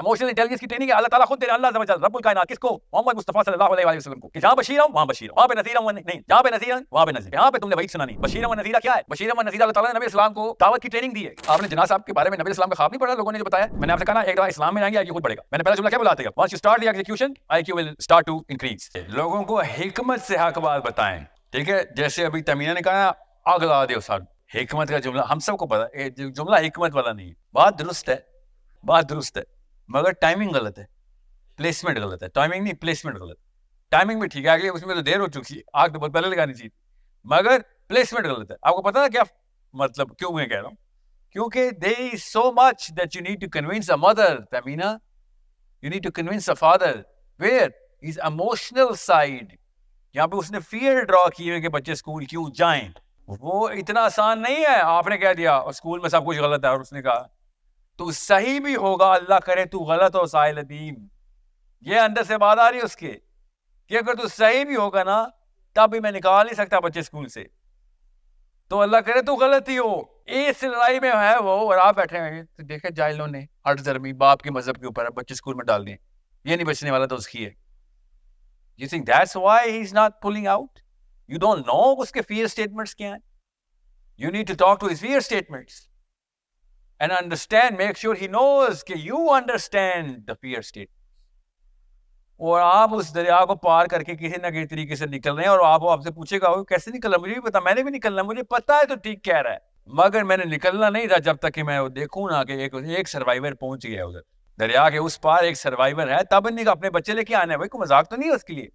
Emotional intelligence کی training ہے اللہ تعالیٰ خود دے رہا ہے، اللہ عز و جل رب الکائنات کس کو؟ محمد مصطفیٰ صلی اللہ علیہ وسلم کو، کہ جہاں بشیر ہوں وہاں بشیر ہوں، وہاں پہ نذیر ہوں نہیں، جہاں پہ نذیر ہوں وہاں پہ نذیر، یہاں پہ تم نے وعید سنانی۔ بشیر و نذیر کیا ہے؟ بشیر و نذیر اللہ تعالیٰ نے نبی اسلام کو دعوت کی ٹریننگ دی ہے۔ آپ نے جناح صاحب کے بارے میں نبی اسلام کا خواب نہیں پڑھا؟ لوگوں نے جو بتایا، میں نے آپ سے کہا نا ایک دفعہ اسلام میں آئیں گے آئی کیو خود بڑھے گا۔ میں نے پہلا جملہ کیا بولا تھا؟ once you start the execution IQ will start to increase۔ لوگوں کو حکمت سے حق بات بتائیں، ٹھیک ہے؟ جیسے ابھی تمینہ نے کہا آگ لگا دے سر، حکمت کا جملہ ہم سب کو پتا ہے، جملہ حکمت والا نہیں ہے، بات درست ہے، بات درست ہے، مگر ٹائمنگ غلط ہے، پلیسمنٹ غلط ہے، ٹائمنگ نہیں پلیسمنٹ غلط ہے۔ ٹائمنگ بھی ٹھیک ہے، آگے اس میں تو دیر ہو چکی ہے، آگ تو بہت پہلے لگانی چاہیے، مگر پلیسمنٹ غلط ہے۔ آپ کو پتا ہے کیا مطلب کیوں میں کہہ رہا ہوں؟ کیونکہ there is so much that you need to convince a mother, Tamina. You need to convince a father. Where is emotional side? یہاں پہ اس نے فیئر ڈرا کیے کہ بچے اسکول کیوں جائیں، وہ اتنا آسان نہیں ہے۔ آپ نے کہہ دیا اسکول میں سب کچھ غلط ہے، اور اس نے کہا تو صحیح بھی ہوگا، اللہ کرے تو غلط ہو ساحل ندیم، یہ اندر سے بات آ رہی ہے اس کے کہ اگر تو صحیح بھی ہوگا نا تب بھی میں نکال نہیں سکتا بچے اسکول سے، تو اللہ کرے تو غلط ہی ہو۔ اس لڑائی میں ہے وہ، اور آپ بیٹھے ہیں تو دیکھیں جاہلوں نے ہٹ ضرمی باپ کے مذہب کے اوپر بچے اسکول میں ڈال دیں، یہ نہیں بچنے والا تو اس کی ہے۔ You think that's why he's not pulling out? You don't know اس کے fear statements کیا ہیں؟ You need to talk to his fear statements and understand, make sure he knows کہ you understand the fear statement. اور آپ اس دریا کو پار کر کے کسی نہ کسی طریقے سے نکل رہے ہیں، اور آپ سے پوچھے گا کیسے نکلنا، مجھے بھی پتا، میں نے بھی نکلنا، مجھے پتا ہے تو ٹھیک کہہ رہا ہے، مگر میں نے نکلنا نہیں تھا جب تک کہ میں دیکھوں نا کہ ایک سروائیور پہنچ گیا ادھر دریا کے اس پار، ایک سروائیور ہے، تب نہیں اپنے بچے لے کے آنے، بھائی کوئی مذاق تو نہیں ہے اس کے لیے۔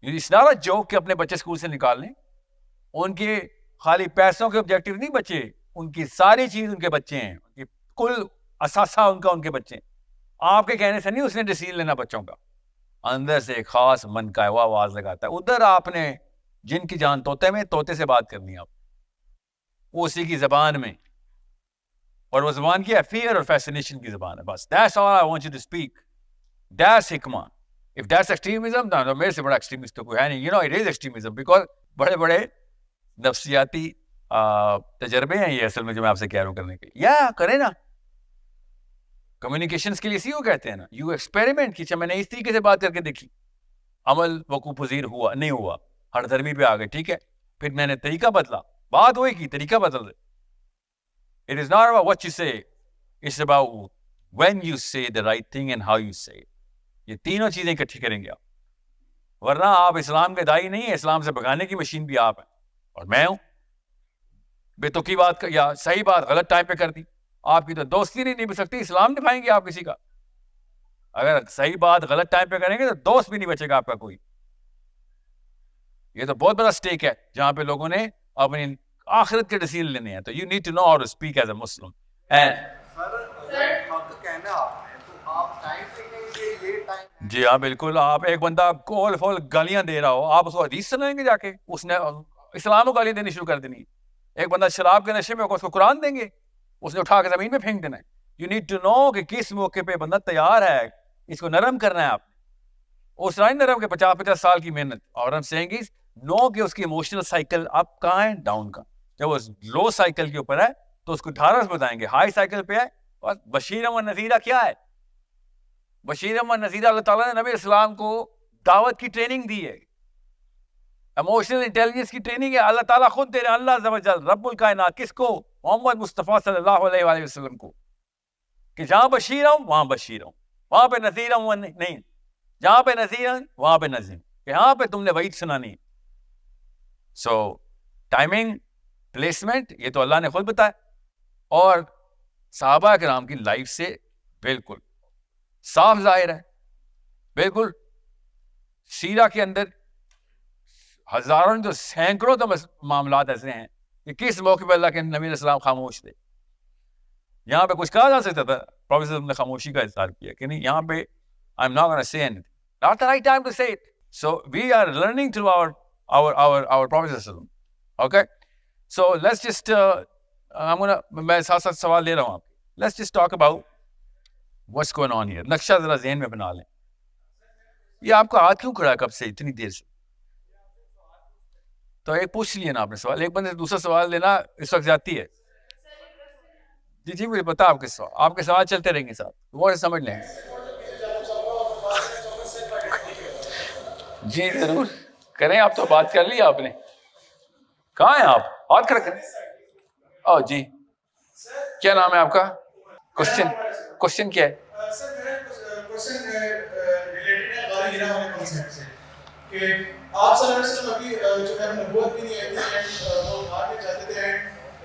It's not a joke کہ اپنے بچے اسکول سے نکال لیں، ان کے خالی پیسوں کے آبجیکٹو نہیں بچے، ان کی ساری چیز ان کے بچے ہیں، ان کی کل اثاثہ ان کا ان کے بچے ہیں۔ آپ کے کہنے سے نہیں اس نے ڈیسیژن لینا بچوں کا، اندر سے ایک خاص من کا ہے، وہ آواز لگاتا ہے، ادھر آپ نے جن کی جان طوطے میں، طوطے سے بات کرنی ہے آپ، وہ اسی کی زبان میں، اور وہ زبان کی ہے فیئر اور فیسنیشن کی زبان ہے، بس that's all I want you to speak. That's حکمہ۔ If that's extremism, تو میرے سے بڑا ایکسٹریمسٹ تو کوئی ہے نہیں۔ You know it is extremism because بڑے بڑے نفسیاتی تجربے ہیں یہ اصل میں جو میں آپ سے کہہ رہا ہوں کرنے کے، یا کریں نا کمیونیکیشنز کے لیے، اسی کو کہتے ہیں نا، یو ایکسپیریمنٹ کی، میں نے اس طریقے سے بات کر کے دیکھی، عمل وقوع پذیر ہوا نہیں ہوا، ہر دھرمی پہ آ گئے، ٹھیک ہے، پھر میں نے طریقہ بدلا، بات وہی کی، طریقہ بدل دے۔ It is not about what you say, it's about when you say the right thing and how you say it. یہ تینوں چیزیں اکٹھی کریں گے آپ، ورنہ آپ اسلام کے دائی نہیں ہیں، اسلام سے بھگانے کی مشین بھی آپ ہیں اور میں ہوں۔ بے تکی بات یا صحیح بات غلط ٹائم پہ کر دی، آپ کی تو دوستی نہیں نبھ سکتی، اسلام نبھائیں گے آپ کسی کا؟ اگر صحیح بات غلط ٹائم پہ کریں گے تو دوست بھی نہیں بچے گا آپ کا کوئی۔ یہ تو بہت بڑا اسٹیک ہے جہاں پہ لوگوں نے اپنی آخرت کے ڈیسیژن لینے ہیں، تو you need to know how to speak as a Muslim. جی ہاں بالکل، آپ ایک بندہ کول فول گالیاں دے رہا ہو، آپ اس کو حدیث سنائیں گے جا کے، اس نے اسلام کو گالیاں دینی شروع کر دینی۔ ایک بندہ شراب کے نشے میں ہوگا، اس کو قرآن دیں گے، اس نے اٹھا کے زمین میں پھینک دینا ہے۔ یو نیڈ ٹو نو کہ کس موقع پہ بندہ تیار ہے، اس کو نرم کرنا ہے آپ نے، اس طرح نرم کے 50 سال کی محنت، اور ہم سہیں گے نو کہ اس کی ایموشنل سائیکل اپ کہاں ہے، ڈاؤن کا، جب وہ لو سائیکل کے اوپر ہے تو اس کو ڈھارس بتائیں گے، ہائی سائیکل پہ ہے۔ اور بشیرا و نذیرہ کیا ہے؟ بشیرا و نذیرہ اللہ تعالیٰ نے نبی اسلام کو دعوت کی ٹریننگ دی ہے، ایموشنل انٹیلیجنس کی ٹریننگ ہے، اللہ تعالیٰ خود دے رہے ہیں، اللہ عز و جل رب الکائنات کس کو؟ محمد مصطفیٰ صلی اللہ علیہ وآلہ وسلم کو، کہ جہاں بشیر ہوں وہاں بشیر ہوں، وہاں پہ نذیر ہوں نہیں، جہاں پہ نذیر ہوں وہاں پہ نذیر، کہ یہاں پہ تم نے وعید سنانی۔ سو ٹائمنگ، پلیسمنٹ، یہ تو اللہ نے خود بتایا، اور صحابہ کرام کی لائف سے بالکل صاف ظاہر ہے، بالکل سیرہ کے اندر ہزاروں جو سینکڑوں تو معاملات ایسے ہیں کہ کس موقع پہ اللہ کے نبی علیہ السلام خاموش تھے۔ یہاں پہ کچھ کہا جا سکتا تھا، پروفیسر نے خاموشی کا اظہار کیا کہ نہیں، یہاں پہ I'm not going to say anything. Not the right time to say it. So we are learning through our Prophet. Okay? So let's just میں ساتھ ساتھ سوال لے رہا ہوں آپ، let's just talk about what's going on here. نقشہ ذرا ذہن میں بنا لیں۔ یہ آپ کا ہاتھ کیوں کھڑا ہے کب سے اتنی دیر سے؟ تو ایک پوچھ لیے نا آپ نے سوال، ایک بندے سے دوسرا سوال لینا اس وقت جاتی ہے۔ جی جی مجھے پتا آپ کے سوال چلتے رہیں گے صاحب، وہ سمجھ لیں. جی ضرور کریں، آپ تو بات کر لی آپ نے. کہاں ہیں آپ؟ بات کر. او جی کیا نام ہے آپ کا؟ کوشچن کیا ہے؟ آپ صلی اللہ علیہ وسلم ابھی جو ہے نبوت بھی نہیں آئی تھی، وہ بھاگ کے جاتے تھے،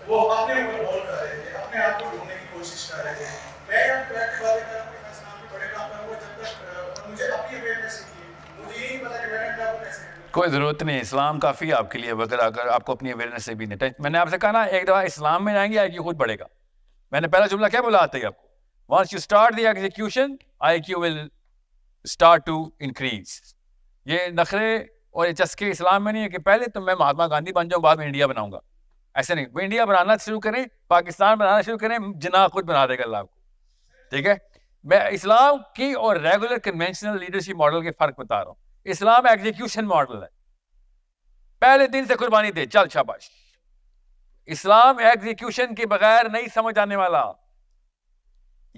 وہ اپنے اوپر غور کر رہے تھے، اپنے آپ کو ڈھونڈنے کی کوشش کر رہے تھے. میں یہاں بیٹھ کے باتیں کر رہا ہوں کہ میں اسلام کے بڑے کام کروں گا جب تک مجھے اپنی اویئرنیس کی، مجھے یہ نہیں پتا کہ میں نے اپنے آپ کو کیسے. کوئی ضرورت نہیں، اسلام کافی ہے آپ کے لیے. اگر آپ کو اپنی اویئرنیس سے بھی نہیں، میں نے آپ سے کہا نا ایک دفعہ اسلام میں جائیں گے آئی کیو خود بڑھے گا. میں نے پہلا جملہ کیا بولا آتا ہے آپ کو؟ once you start the execution IQ will start to increase. یہ نخرے اور یہ چسکے اسلام میں نہیں ہے کہ پہلے تو میں مہاتما گاندھی بن جاؤں بعد میں انڈیا بناؤں گا. ایسے نہیں، وہ انڈیا بنانا شروع کریں، پاکستان بنانا شروع کریں، جناح خود بنا دے گا اللہ آپ کو. ٹھیک ہے، میں اسلام کی اور ریگولر کنونشنل لیڈرشپ ماڈل کے فرق بتا رہا ہوں. اسلام ایگزیکیوشن ماڈل ہے، پہلے دن سے قربانی دے چل شاباش. اسلام ایگزیکیوشن کے بغیر نہیں سمجھ آنے والا.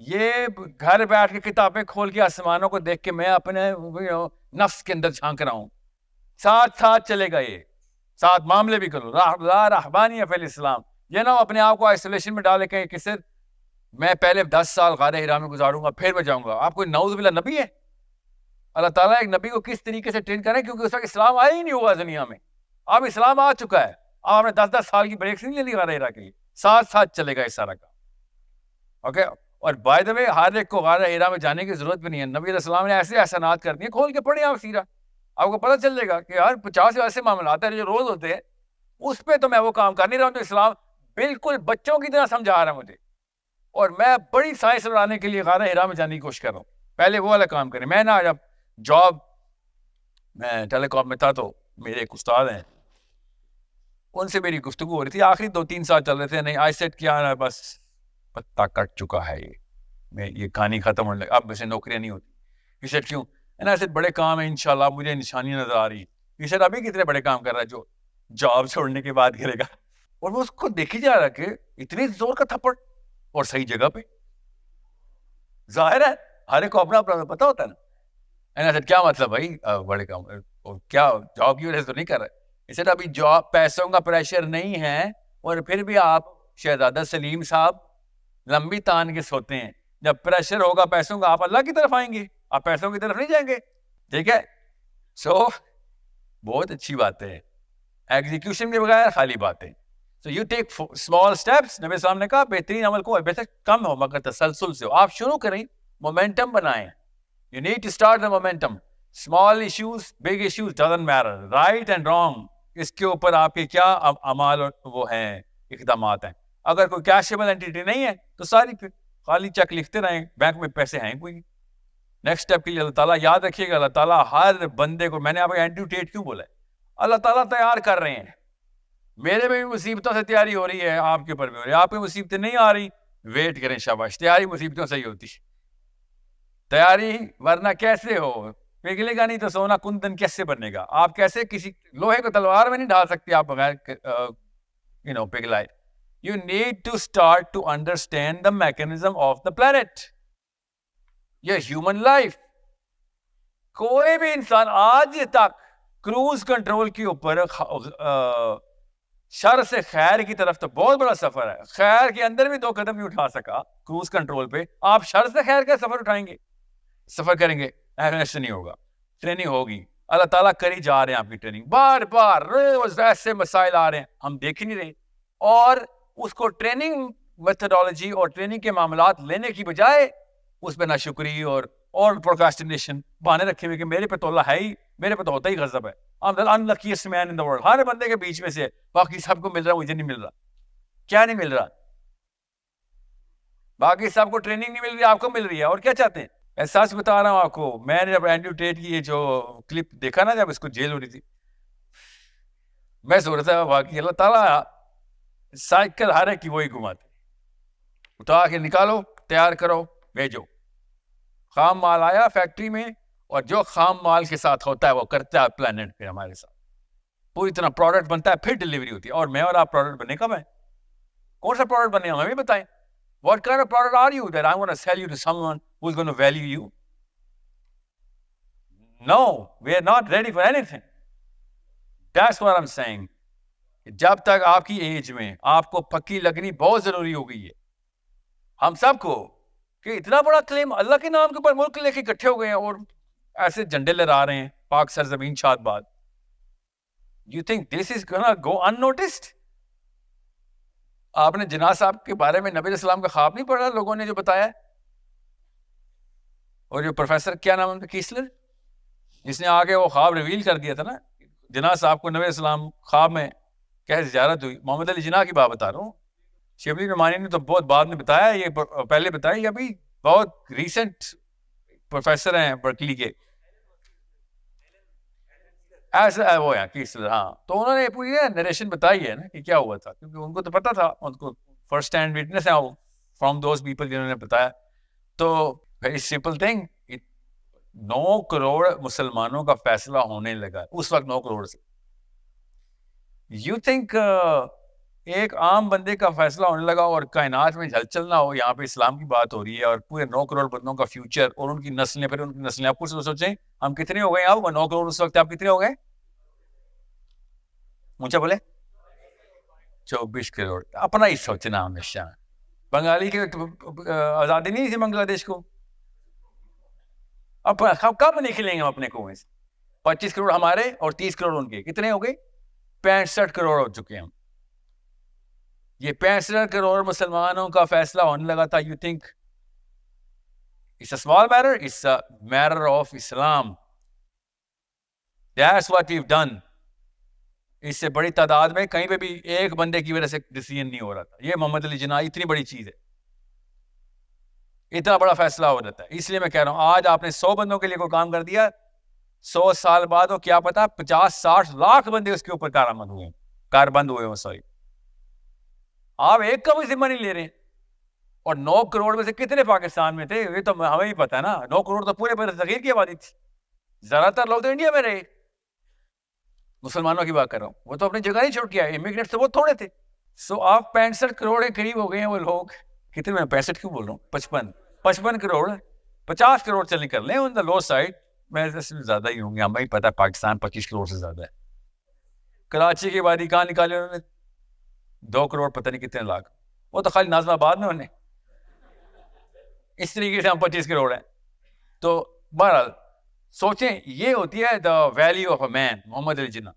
یہ گھر بیٹھ کے کتابیں کھول کے آسمانوں کو دیکھ کے میں اپنے نفس کے اندر جھانک رہا ہوں، ساتھ ساتھ چلے گا. یہ ساتھ معاملے بھی کرو. لا رہبانی فی الاسلام، یہ نہ اپنے آپ کو آئسولیشن میں ڈالے کہیں کہ صرف میں پہلے 10 سال غار حرا میں گزاروں گا پھر میں جاؤں گا. آپ کوئی نعوذ باللہ نبی ہے؟ اللہ تعالیٰ ایک نبی کو کس طریقے سے ٹرین کریں، کیونکہ اس وقت اسلام آیا ہی نہیں ہوا دنیا میں. اب اسلام آ چکا ہے، آپ نے 10 سال کی بریک نہیں لے لی غار حرا کے لیے. ساتھ ساتھ چلے گا اس سارا کام. اوکے. اور بائی دا وے ہر ایک کو غار حرا میں جانے کی ضرورت بھی نہیں ہے. نبی علیہ السلام نے ایسے احسانات کر دیے، کھول کے پڑھیں آپ سیرہ، آپ کو پتہ چل جائے گا کہ یار 50 ایسے معاملات ہیں جو روز ہوتے ہیں، اس پہ تو میں وہ کام کر نہیں رہا ہوں. تو اسلام بالکل بچوں کی طرح سمجھا رہا ہے مجھے، اور میں بڑی سائنس بنانے کے لیے غار حرا میں جانے کی کوشش کر رہا ہوں. پہلے وہ والا کام کریں. میں نا جب جاب میں ٹیلی کام میں تھا تو میرے ایک استاد ہیں، ان سے میری گفتگو ہو رہی تھی. آخری 2-3 سال چل رہے تھے. نہیں آئی سیٹ کیا نا، بس پتہ کٹ چکا ہے، یہ کہانی ختم ہونے لگی، اب ویسے نوکریاں نہیں ہوتی. یہ سیٹ کیوں؟ ایسے بڑے کام ہیں انشاءاللہ، مجھے نشانیاں نظر آ رہی. یہ سیٹ ابھی کتنے بڑے کام کر رہا ہے جو جاب چھوڑنے کے بعد کرے گا. اور وہ اس کو دیکھی جا رہا کہ اتنی زور کا تھپڑ اور صحیح جگہ پہ. ظاہر ہے ہر ایک کو اپنا پتہ ہوتا ہے نا. کیا مطلب بھائی بڑے کام کیا جاب کی وجہ سے تو نہیں کر رہے. اس سے ابھی جاب پیسوں کا پریشر نہیں ہے، اور پھر بھی آپ شہزادہ سلیم صاحب لمبی تان کے سوتے ہیں. جب پریشر ہوگا پیسوں کا، آپ اللہ کی طرف آئیں گے، آپ پیسوں کی طرف نہیں جائیں گے. ٹھیک ہے. سو بہت اچھی بات ہے، ایگزیکیوشن کے بغیر خالی باتیں. So you take small steps. نبی صاحب نے کہا بہترین عمل کو بے شک کم ہو مگر تسلسل سے ہو. آپ شروع کریں، مومنٹم بنائیں. You need to start the momentum. Small issues, big issues doesn't matter. Right and wrong. اس کے اوپر آپ کے کیا اعمال وہ ہیں، اقدامات ہیں. اگر کوئی کیشیبل اینٹیٹی نہیں ہے تو ساری پھر خالی چیک لکھتے رہیں، بینک میں پیسے ہیں کوئی. نیکسٹ اسٹیپ کے لیے اللہ تعالیٰ یاد رکھیے گا، اللہ تعالیٰ ہر بندے کو، میں نے آپ کو اینٹیوٹیٹ کیوں بولا ہے، اللہ تعالیٰ تیار کر رہے ہیں. میرے میں بھی مصیبتوں سے تیاری ہو رہی ہے، آپ کے اوپر بھی ہو رہی ہے. آپ کی مصیبتیں نہیں آ رہی، ویٹ کریں. شاباش، تیاری مصیبتوں سے ہی ہوتی ہے تیاری، ورنہ کیسے ہو؟ پگھلے گا نہیں تو سونا کندن کیسے بنے گا؟ آپ کیسے کسی لوہے کو تلوار میں نہیں ڈال سکتے آپ بغیر پگھلائے. You need to start to understand the mechanism of the planet. یہ ہیومن لائف، کوئی بھی انسان آج تک کروز کنٹرول کے اوپر شر سے خیر کی طرف تو بہت بڑا سفر ہے، خیر کے اندر بھی 2 قدم نہیں اٹھا سکا کروز کنٹرول پہ. آپ شر سے خیر کا سفر اٹھائیں گے، سفر کریں گے، ایسے نہیں ہوگا. ٹریننگ ہوگی، اللہ تعالیٰ کری جا رہے ہیں آپ کی ٹریننگ. بار بار روز ایسے مسائل آ رہے ہیں، ہم دیکھ ہی نہیں رہے. اور اس کو ٹریننگ میتھڈالوجی اور ٹریننگ کے معاملات لینے کی بجائے اس پہ ناشکری اور پروکاسٹینیشن بہانے رکھے ہوئے کہ میرے پہ تو اللہ ہے ہی، میرے پہ تو ہوتا ہی غضب ہے. I'm the unluckiest man in the world. ہر بندے کے بیچ میں سے باقی سب کو مل رہا، مجھے نہیں مل رہا. کیا نہیں مل رہا؟ باقی سب کو ٹریننگ نہیں مل رہی، آپ کو مل رہی ہے. اور کیا چاہتے ہیں؟ میں سچ بتا رہا ہوں آپ کو. میں نے جب اینڈریو ٹیٹ کی یہ جو کلپ دیکھا نا، جب اس کو جیل ہو رہی تھی، میں سوچ رہا تھا باقی اللہ تعالیٰ سائیکل ہر ایک کی وہی گھماتے، اٹھا کے نکالو، تیار کرو، بھیجو. خام مال آیا فیکٹری میں، اور جو خام مال کے ساتھ ہوتا ہے وہ کرتا ہے پلانٹ پہ ہمارے ساتھ، پوری طرح پروڈکٹ بنتا ہے، پھر ڈلیوری ہوتی ہے. اور میں اور آپ پروڈکٹ بنے کب ہیں؟ کون سا پروڈکٹ بنے ہمیں بھی بتائیں. What kind of product are you that I'm going to sell you to someone who's going to value you? No, we are not ready for anything. That's what I'm saying. جب تک آپ کی age میں آپ کو پکی لگنی بہت ضروری ہو گئی ہے ہم سب کو کہ اتنا بڑا کلیم اللہ کے نام کے اوپر ملک لے کے اکٹھے ہو گئے ہیں اور ایسے جھنڈے لہرا رہے ہیں پاک سرزمین شاد باد. You think this is gonna go unnoticed? آپ نے جناح صاحب کے بارے میں نبی علیہ السلام کا خواب نہیں پڑھا لوگوں نے جو بتایا؟ اور جو پروفیسر کیا نام ان کا کیسلر جس نے آگے وہ خواب ریویل کر دیا تھا نا جناح صاحب کو نبی علیہ السلام خواب میں کیسے زیارت ہوئی. محمد علی جناح کی بات بتا رہا ہوں. شبلی نعمانی نے تو بہت بعد میں بتایا, یہ پہلے بتایا, یہ ابھی بہت ریسنٹ پروفیسر ہیں برکلی کے ایسا وہ ہے کیسلر. ہاں تو انہوں نے پوری نریشن بتائی ہے نا کہ کیا ہوا تھا کیونکہ ان کو تو پتا تھا, ان کو فرسٹ ہینڈ وٹنس ہے فرام دوز پیپل جنہوں نے بتایا. تو ویری سمپل تھنگ, 9 کروڑ مسلمانوں کا فیصلہ ہونے لگا اس وقت 9 کروڑ سے. یو تھنک ایک عام بندے کا فیصلہ ہونے لگا اور کائنات میں ہلچل نہ ہو, یہاں پہ اسلام کی بات ہو رہی ہے اور پورے 9 کروڑ بندوں کا فیوچر اور ان کی نسلیں, پھر ان کی نسلیں. آپ کچھ سوچیں ہم کتنے ہو گئے اب 9 کروڑ اس وقت آپ کتنے ہو گئے؟ اونچا بولے 24 کروڑ. اپنا ہی سوچنا ہمیشہ. بنگالی کی آزادی نہیں تھی بنگلہ دیش کو, اب کب نکلیں گے ہم اپنے کنویں سے؟ 25 کروڑ ہمارے اور 30 کروڑ ان کے, کتنے ہو گئے؟ 65 کروڑ ہو چکے ہم. یہ 65 کروڑ مسلمانوں کا فیصلہ ہونے لگا تھا. You think it's a small matter? It's a matter of Islam. That's what we've done. اس سے بڑی تعداد میں کہیں پہ بھی ایک بندے کی وجہ سے ڈیسیژن نہیں ہو رہا تھا. یہ محمد علی جناح اتنی بڑی چیز ہے, اتنا بڑا فیصلہ ہو جاتا ہے. اس لیے میں کہہ رہا ہوں آج آپ نے 100 بندوں کے لیے کوئی کام کر دیا, 100 سال بعد وہ کیا پتا 50-60 لاکھ بندے اس کے اوپر کاربند ہوئے. سوری, آپ ایک کا بھی ذمہ نہیں لے رہے ہیں. اور 9 کروڑ میں سے کتنے پاکستان میں تھے یہ تو ہمیں ہی پتا ہے نا. 9 کروڑ تو پورے صغیر کی آبادی تھی. زیادہ تر لوگ تو انڈیا میں رہے. مسلمانوں کی بات کر رہا ہوں, وہ تو اپنی جگہ نہیں چھوڑ کے آئے, امیگرینٹس تو بہت تھوڑے تھے. سو آپ 65 کروڑ کے قریب ہو گئے ہیں وہ لوگ. کتنے میں 65 کیوں بول رہا ہوں, 55 کروڑ. 50 کروڑ چل کر لیں آن دا لو سائڈ, میں زیادہ ہی ہوں گے, ہمیں ہی پتا ہے پاکستان 25 کروڑ سے زیادہ ہے. کراچی کی آبادی کہاں نکالے انہوں نے؟ 2 کروڑ پتہ نہیں کتنے لاکھ. وہ تو خالی نازم آباد میں انہیں. اس طریقے سے ہم 25 کروڑ ہیں. تو بہرحال سوچیں, یہ ہوتی ہے the value of a main. Muhammad Ali Jinnah